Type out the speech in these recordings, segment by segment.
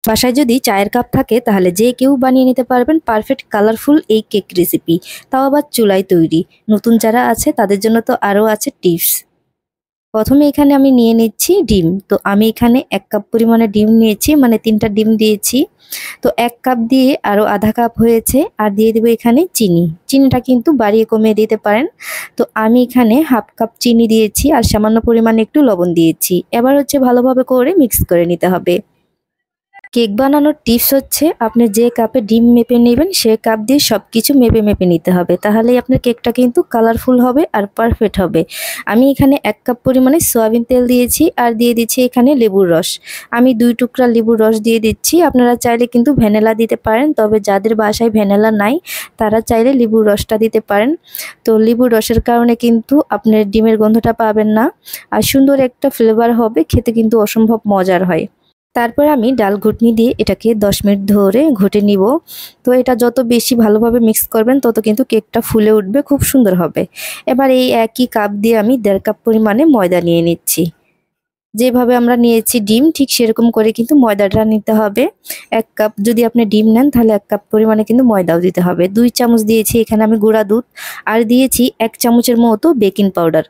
বাসায় যদি চায়ের কাপ থাকে তাহলে যে কেউ বানিয়ে নিতে পারবেন পারফেক্ট কালারফুল এই কেক রেসিপি, তাও আবার চুলায় তৈরি। নতুন যারা আছে তাদের জন্য তো আরও আছে টিপস। প্রথমে এখানে আমি নিয়ে নিচ্ছি ডিম। তো আমি এখানে 1 কাপ পরিমাণে ডিম নিয়েছি, মানে 3টা ডিম দিয়েছি। তো 1 কাপ দিয়ে আরও আধা কাপ হয়েছে, আর দিয়ে দেবো এখানে চিনি। চিনিটা কিন্তু বাড়িয়ে কমিয়ে দিতে পারেন। তো আমি এখানে হাফ কাপ চিনি দিয়েছি আর সামান্য পরিমাণে একটু লবণ দিয়েছি। এবার হচ্ছে ভালোভাবে করে মিক্স করে নিতে হবে। কেক বানানোর টিপস হচ্ছে আপনি যে কাপে ডিম মেপে নেবেন সে কাপ দিয়ে সব কিছু মেপে মেপে নিতে হবে, তাহলেই আপনার কেকটা কিন্তু কালারফুল হবে আর পারফেক্ট হবে। আমি এখানে 1 কাপ পরিমাণে সয়াবিন তেল দিয়েছি আর দিয়ে দিচ্ছি এখানে লেবুর রস। আমি 2 টুকরা লেবুর রস দিয়ে দিচ্ছি। আপনারা চাইলে কিন্তু ভ্যানিলা দিতে পারেন, তবে যাদের বাসায় ভ্যানিলা নাই তারা চাইলে লেবুর রসটা দিতে পারেন। তো লেবুর রসের কারণে কিন্তু আপনার ডিমের গন্ধটা পাবেন না, আর সুন্দর একটা ফ্লেভার হবে, খেতে কিন্তু অসম্ভব মজার হয়। তারপর আমি ডাল ঘুটনি দিয়ে এটাকে 10 মিনিট ধরে ঘুটে নিব। তো এটা যত বেশি ভালোভাবে মিক্স করবেন তত কিন্তু কেকটা ফুলে উঠবে, খুব সুন্দর হবে। এবার এই একই কাপ দিয়ে আমি 1.5 কাপ পরিমাণে ময়দা নিয়ে নিচ্ছি। যেভাবে আমরা নিয়েছি ডিম ঠিক সেরকম করে কিন্তু ময়দাটা নিতে হবে। 1 কাপ যদি আপনি ডিম নেন তাহলে 1 কাপ পরিমাণে কিন্তু ময়দাও দিতে হবে। 2 চামচ দিয়েছি এখানে আমি গুঁড়া দুধ, আর দিয়েছি 1 চামচের মতো বেকিং পাউডার।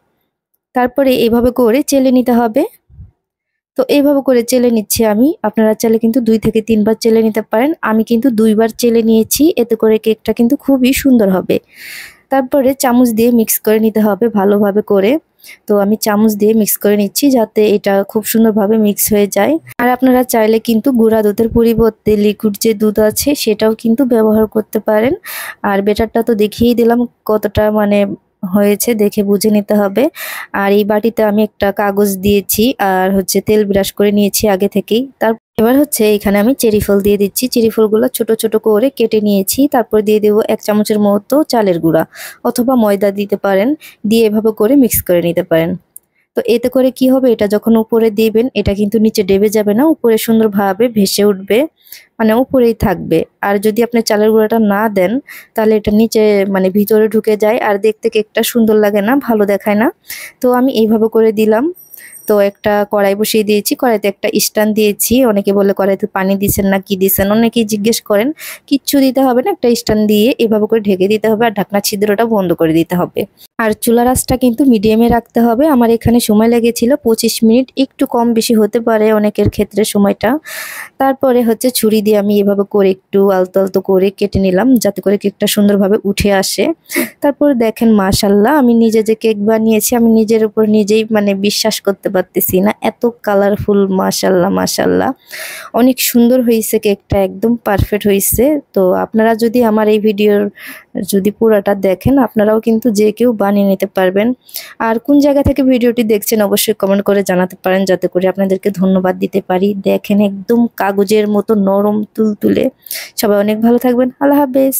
তারপরে এভাবে করে চেলে নিতে হবে। তো এইভাবে করে চেলে নিচ্ছি আমি। আপনারা চাইলে কিন্তু 2 থেকে 3 বার চেলে নিতে পারেন। আমি কিন্তু 2 বার চেলে নিয়েছি, এতে করে কেকটা কিন্তু খুবই সুন্দর হবে। তারপরে চামচ দিয়ে মিক্স করে নিতে হবে ভালোভাবে করে। তো আমি চামচ দিয়ে মিক্স করে নিচ্ছি যাতে এটা খুব সুন্দরভাবে মিক্স হয়ে যায়। আর আপনারা চাইলে কিন্তু গুঁড়া দুধের পরিবর্তে লিকুইড যে দুধ আছে সেটাও কিন্তু ব্যবহার করতে পারেন। আর ব্যাটারটা তো দেখিয়েই দিলাম কতটা মানে হয়েছে, দেখে বুঝে নিতে হবে। আর এই বাটিতে আমি একটা কাগজ দিয়েছি আর হচ্ছে তেল ব্রাশ করে নিয়েছি আগে থেকেই। এবার হচ্ছে এখানে আমি চেরি ফল দিয়ে দিচ্ছি। চেরি ফলগুলো ছোট ছোট করে কেটে নিয়েছি। তারপর দিয়ে দেবো 1 চামচের মতো চালের গুঁড়া অথবা ময়দা দিতে পারেন, দিয়ে এভাবে করে মিক্স করে নিতে পারেন। তো এতে করে কি হবে, এটা যখন উপরে দিবেন এটা কিন্তু নিচে ডেবে যাবে না, উপরে সুন্দরভাবে ভেসে উঠবে, মানে উপরেই থাকবে। আর যদি আপনি চালের গুঁড়াটা না দেন তাহলে এটা নিচে মানে ভিতরে ঢুকে যায় আর দেখতে কেকটা সুন্দর লাগে না, ভালো দেখায় না। তো আমি এইভাবে করে দিলাম। তো একটা কড়াই বসিয়ে দিয়েছি, কড়াইতে একটা স্ট্যান্ড দিয়েছি। অনেকে বলে কড়াইতে পানি দিছেন না কি দিছেন, অনেকেই জিজ্ঞেস করেন। কিচ্ছু দিতে হবে না, একটা স্ট্যান্ড দিয়ে এভাবে করে ঢেকে দিতে হবে আর ঢাকনা ছিদ্রটা বন্ধ করে দিতে হবে। আর চুলার আঁচটা কিন্তু মিডিয়ামে রাখতে হবে। আমার এখানে সময় লেগেছিল 25 মিনিট, একটু কম বেশি হতে পারে অনেকের ক্ষেত্রে সময়টা। তারপরে হচ্ছে ছুরি দিয়ে আমি এভাবে করে একটু আলতো আলতো করে কেটে নিলাম যাতে করে কেকটা সুন্দরভাবে উঠে আসে। তারপরে দেখেন মাশাল্লাহ, আমি নিজে যে কেক বানিয়েছি আমি নিজের উপর নিজেই মানে বিশ্বাস করতে পারতেছি না, এত কালারফুল। মাশাল্লাহ মাশাল্লাহ, অনেক সুন্দর হয়েছে কেকটা, একদম পারফেক্ট হয়েছে। তো আপনারা যদি আমার এই ভিডিওর যদি পুরোটা দেখেন আপনারাও কিন্তু যে কেউ বানিয়ে নিতে পারবেন। আর কোন জায়গা থেকে ভিডিওটি দেখছেন অবশ্যই কমেন্ট করে জানাতে পারেন যাতে করে আপনাদেরকে ধন্যবাদ দিতে পারি। দেখেন একদম কাগজের মতো নরম তুলতুলে। সবাই অনেক ভালো থাকবেন। আল্লাহ হাফেজ।